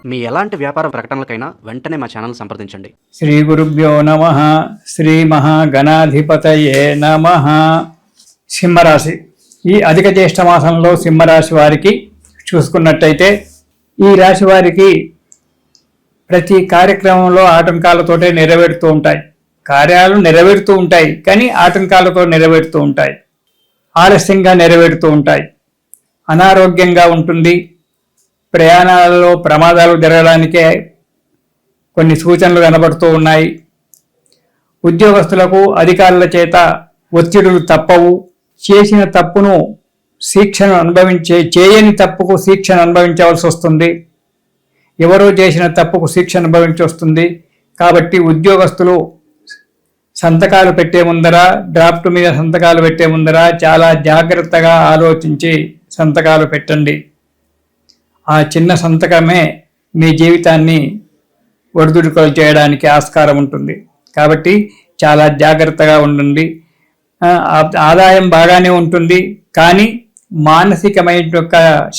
మీ ఎలాంటి వ్యాపార ప్రకటనలకైనా వెంటనే మా ఛానల్ సంప్రదించండి. శ్రీ గురుభ్యో నమః. శ్రీ మహాగణాధిపతయే నమః. సింహరాశి. ఈ అధిక జ్యేష్ఠ మాసంలో సింహరాశి వారికి చూసుకున్నట్టయితే ఈ రాశి వారికి ప్రతి కార్యక్రమంలో ఆటంకాలతోటే నెరవేరుతూ ఉంటాయి. కార్యాలు నెరవేరుతూ ఉంటాయి కానీ ఆటంకాలతో నెరవేరుతూ ఉంటాయి, ఆలస్యంగా నెరవేరుతూ ఉంటాయి. అనారోగ్యంగా ఉంటుంది. ప్రయాణాలలో ప్రమాదాలు జరగడానికే కొన్ని సూచనలు కనబడుతూ ఉన్నాయి. ఉద్యోగస్తులకు అధికారుల చేత ఒత్తిడులు తప్పవు. చేసిన తప్పును చేయని తప్పుకు శిక్షణ అనుభవించవలసి వస్తుంది. ఎవరో చేసిన తప్పుకు శిక్ష అనుభవించి వస్తుంది. కాబట్టి ఉద్యోగస్తులు సంతకాలు పెట్టే ముందర, డ్రాఫ్ట్ మీద సంతకాలు పెట్టే ముందర చాలా జాగ్రత్తగా ఆలోచించి సంతకాలు పెట్టండి. ఆ చిన్న సంతకమే మీ జీవితాన్ని ఒడిదుడుకులు చేయడానికి ఆస్కారం ఉంటుంది. కాబట్టి చాలా జాగ్రత్తగా ఉండండి. ఆదాయం బాగానే ఉంటుంది కానీ మానసికమైన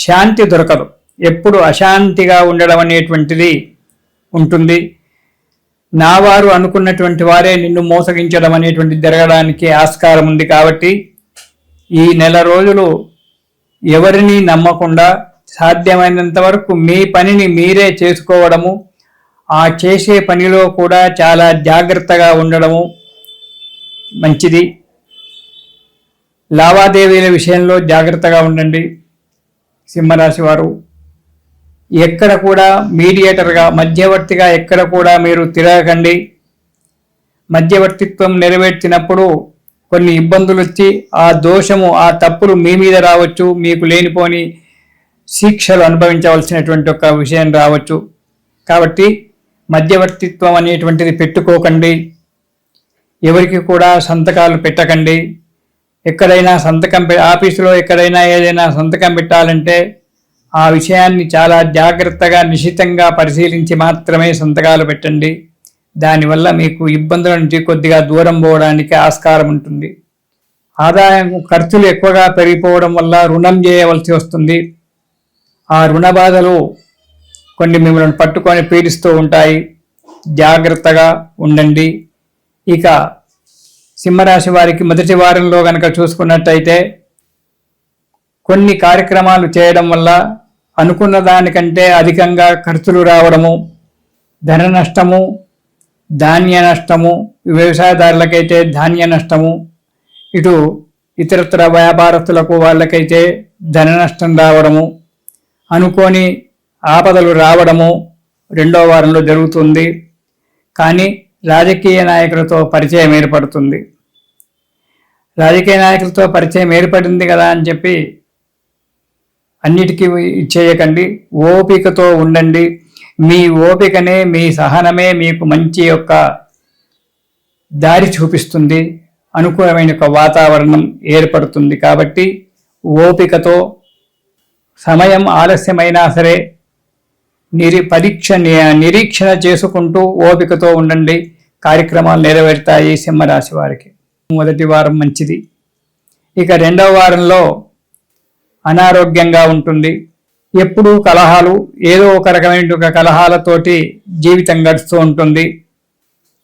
శాంతి దొరకదు. ఎప్పుడు అశాంతిగా ఉండడం అనేటువంటిది ఉంటుంది. నా వారు అనుకున్నటువంటి వారే నిన్ను మోసగించడం అనేటువంటిది జరగడానికి ఆస్కారం ఉంది. కాబట్టి ఈ నెల రోజులు ఎవరిని నమ్మకుండా సాధ్యమైనంత వరకు మీ పనిని మీరే చేసుకోవడము, ఆ చేసే పనిలో కూడా చాలా జాగ్రత్తగా ఉండడము మంచిది. లావాదేవీల విషయంలో జాగ్రత్తగా ఉండండి. సింహరాశి వారు ఎక్కడ కూడా మీడియేటర్గా, మధ్యవర్తిగా ఎక్కడ కూడా మీరు తిరగకండి. మధ్యవర్తిత్వం నెరవేర్చినప్పుడు కొన్ని ఇబ్బందులు వచ్చి ఆ దోషము, ఆ తప్పులు మీ మీద రావచ్చు. మీకు లేనిపోని శిక్షలు అనుభవించవలసినటువంటి ఒక విషయం రావచ్చు. కాబట్టి మధ్యవర్తిత్వం అనేటువంటిది పెట్టుకోకండి. ఎవరికి కూడా సంతకాలు పెట్టకండి. ఎక్కడైనా ఆఫీసులో ఎక్కడైనా ఏదైనా సంతకం పెట్టాలంటే ఆ విషయాన్ని చాలా జాగ్రత్తగా నిశితంగా పరిశీలించి మాత్రమే సంతకాలు పెట్టండి. దానివల్ల మీకు ఇబ్బందుల నుంచి కొద్దిగా దూరం పోవడానికి ఆస్కారం ఉంటుంది. ఆదాయం ఖర్చులు ఎక్కువగా పెరిగిపోవడం వల్ల రుణం చేయవలసి వస్తుంది. ఆ రుణ బాధలు కొన్ని మిమ్మల్ని పట్టుకొని పీడిస్తూ ఉంటాయి. జాగ్రత్తగా ఉండండి. ఇక సింహరాశి వారికి మొదటి వారంలో కనుక చూసుకున్నట్టయితే కొన్ని కార్యక్రమాలు చేయడం వల్ల అనుకున్న దానికంటే అధికంగా ఖర్చులు రావడము, ధన నష్టము, ధాన్య నష్టము, వ్యవసాయదారులకైతే ధాన్య నష్టము, ఇటు ఇతరత్ర వ్యాపారస్తులకు వాళ్ళకైతే ధన నష్టం రావడము, అనుకోని ఆపదలు రావడము రెండో వారంలో జరుగుతుంది. కానీ రాజకీయ నాయకులతో పరిచయం ఏర్పడుతుంది. రాజకీయ నాయకులతో పరిచయం ఏర్పడింది కదా అని చెప్పి అన్నిటికీ చేయకండి. ఓపికతో ఉండండి. మీ ఓపికనే, మీ సహనమే మీకు మంచి యొక్క దారి చూపిస్తుంది. అనుకూలమైన ఒక వాతావరణం ఏర్పడుతుంది. కాబట్టి ఓపికతో, సమయం ఆలస్యమైనా సరే నిరీక్షణ చేసుకుంటూ ఓపికతో ఉండండి. కార్యక్రమాలు నెరవేరుతాయి సింహరాశి వారికి. మొదటి వారం మంచిది. ఇక రెండవ వారంలో అనారోగ్యంగా ఉంటుంది. ఎప్పుడూ కలహాలు, ఏదో ఒక రకమైన కలహాలతోటి జీవితం గడుస్తూ ఉంటుంది.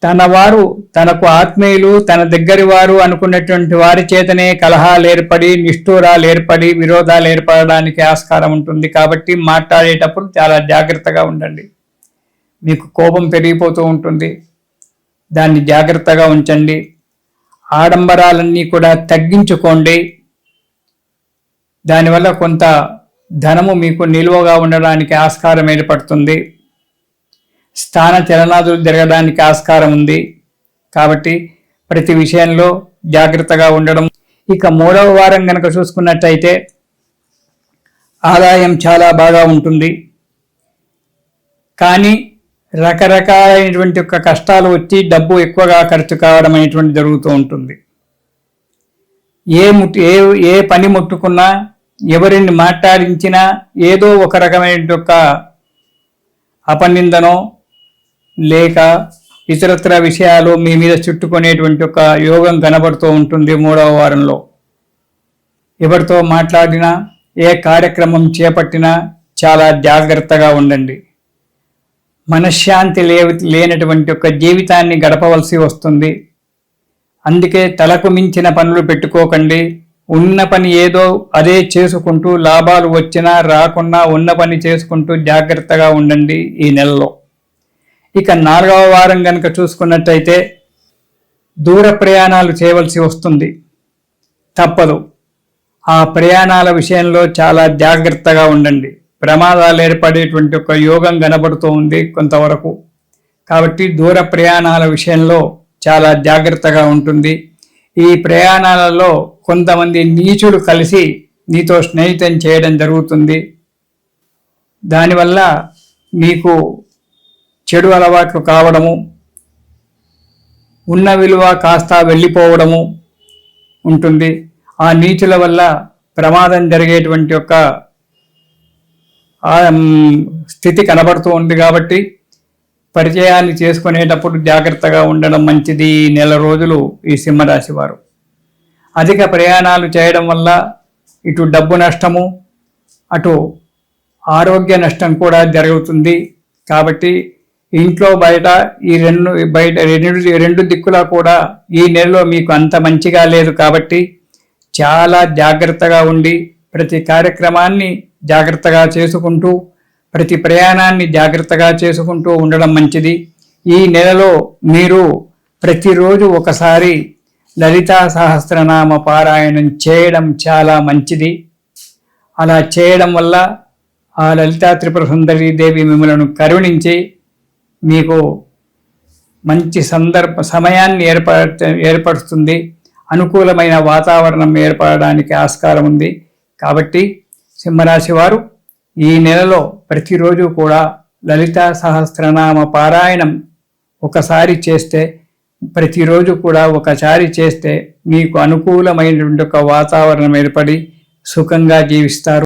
తన వారు, తనకు ఆత్మీయులు, తన దగ్గరి వారు అనుకున్నటువంటి వారి చేతనే కలహాలు ఏర్పడి, నిష్ఠూరాలు ఏర్పడి, విరోధాలు ఏర్పడడానికి ఆస్కారం ఉంటుంది. కాబట్టి మాట్లాడేటప్పుడు చాలా జాగ్రత్తగా ఉండండి. మీకు కోపం పెరిగిపోతూ ఉంటుంది. దాన్ని జాగ్రత్తగా ఉంచండి. ఆడంబరాలన్నీ కూడా తగ్గించుకోండి. దానివల్ల కొంత ధనము మీకు నిల్వగా ఉండడానికి ఆస్కారం ఏర్పడుతుంది. స్థాన చలనాదులు జరగడానికి ఆస్కారం ఉంది. కాబట్టి ప్రతి విషయంలో జాగ్రత్తగా ఉండడం. ఇక మూడవ వారం కనుక చూసుకున్నట్టయితే ఆదాయం చాలా బాగా ఉంటుంది. కానీ రకరకాలైనటువంటి కష్టాలు వచ్చి డబ్బు ఎక్కువగా ఖర్చు కావడం అనేటువంటి జరుగుతూ ఉంటుంది. ఏ పని ముట్టుకున్నా, ఎవరిని మాట్లాడించినా ఏదో ఒక రకమైన అపనిందనో లేక ఇతరత్ర విషయాలు మీ మీద చుట్టుకునేటువంటి ఒక యోగం కనబడుతూ ఉంటుంది. మూడవ వారంలో ఎవరితో మాట్లాడినా, ఏ కార్యక్రమం చేపట్టినా చాలా జాగ్రత్తగా ఉండండి. మనశ్శాంతి లేనటువంటి ఒక జీవితాన్ని గడపవలసి వస్తుంది. అందుకే తలకు మించిన పనులు పెట్టుకోకండి. ఉన్న పని ఏదో అదే చేసుకుంటూ లాభాలు వచ్చినా రాకున్నా ఉన్న పని చేసుకుంటూ జాగ్రత్తగా ఉండండి ఈ నెలలో. ఇక 4వ వారం కనుక చూసుకున్నట్టయితే దూర ప్రయాణాలు చేయవలసి వస్తుంది, తప్పదు. ఆ ప్రయాణాల విషయంలో చాలా జాగ్రత్తగా ఉండండి. ప్రమాదాలు ఏర్పడేటువంటి ఒక యోగం కనబడుతూ ఉంది కొంతవరకు. కాబట్టి దూర ప్రయాణాల విషయంలో చాలా జాగ్రత్తగా ఉంటుంది. ఈ ప్రయాణాలలో కొంతమంది నీచులు కలిసి నీతో స్నేహితం చేయడం జరుగుతుంది. దానివల్ల మీకు చెడు అలవాట్లు కావడము, ఉన్న విలువ కాస్త వెళ్ళిపోవడము ఉంటుంది. ఆ నీచుల వల్ల ప్రమాదం జరిగేటువంటి ఒక స్థితి కనబడుతూ ఉంది. కాబట్టి పరిచయాన్ని చేసుకునేటప్పుడు జాగ్రత్తగా ఉండడం మంచిది ఈ నెల రోజులు ఈ సింహరాశి వారు. అధిక ప్రయాణాలు చేయడం వల్ల ఇటు డబ్బు నష్టము, అటు ఆరోగ్య నష్టం కూడా జరుగుతుంది. కాబట్టి ఇంట్లో బయట ఈ రెండు దిక్కులా కూడా ఈ నెలలో మీకు అంత మంచిగా లేదు. కాబట్టి చాలా జాగ్రత్తగా ఉండి ప్రతి కార్యక్రమాన్ని జాగ్రత్తగా చేసుకుంటూ ప్రతి ప్రయాణాన్ని జాగ్రత్తగా చేసుకుంటూ ఉండడం మంచిది. ఈ నెలలో మీరు ప్రతిరోజు ఒకసారి లలితా సహస్రనామ పారాయణం చేయడం చాలా మంచిది. అలా చేయడం వల్ల ఆ లలితా త్రిపుర సుందరీ దేవి మిమ్మలను కరుణించి మీకు మంచి సమయాన్ని ఏర్పరుస్తుంది. అనుకూలమైన వాతావరణం ఏర్పడడానికి ఆస్కారం ఉంది. కాబట్టి సింహరాశి వారు ఈ నెలలో ప్రతిరోజు కూడా లలితా సహస్రనామ పారాయణం ఒకసారి చేస్తే, ప్రతిరోజు కూడా ఒకసారి చేస్తే మీకు అనుకూలమైనటువంటి ఒక వాతావరణం ఏర్పడి సుఖంగా జీవిస్తారు.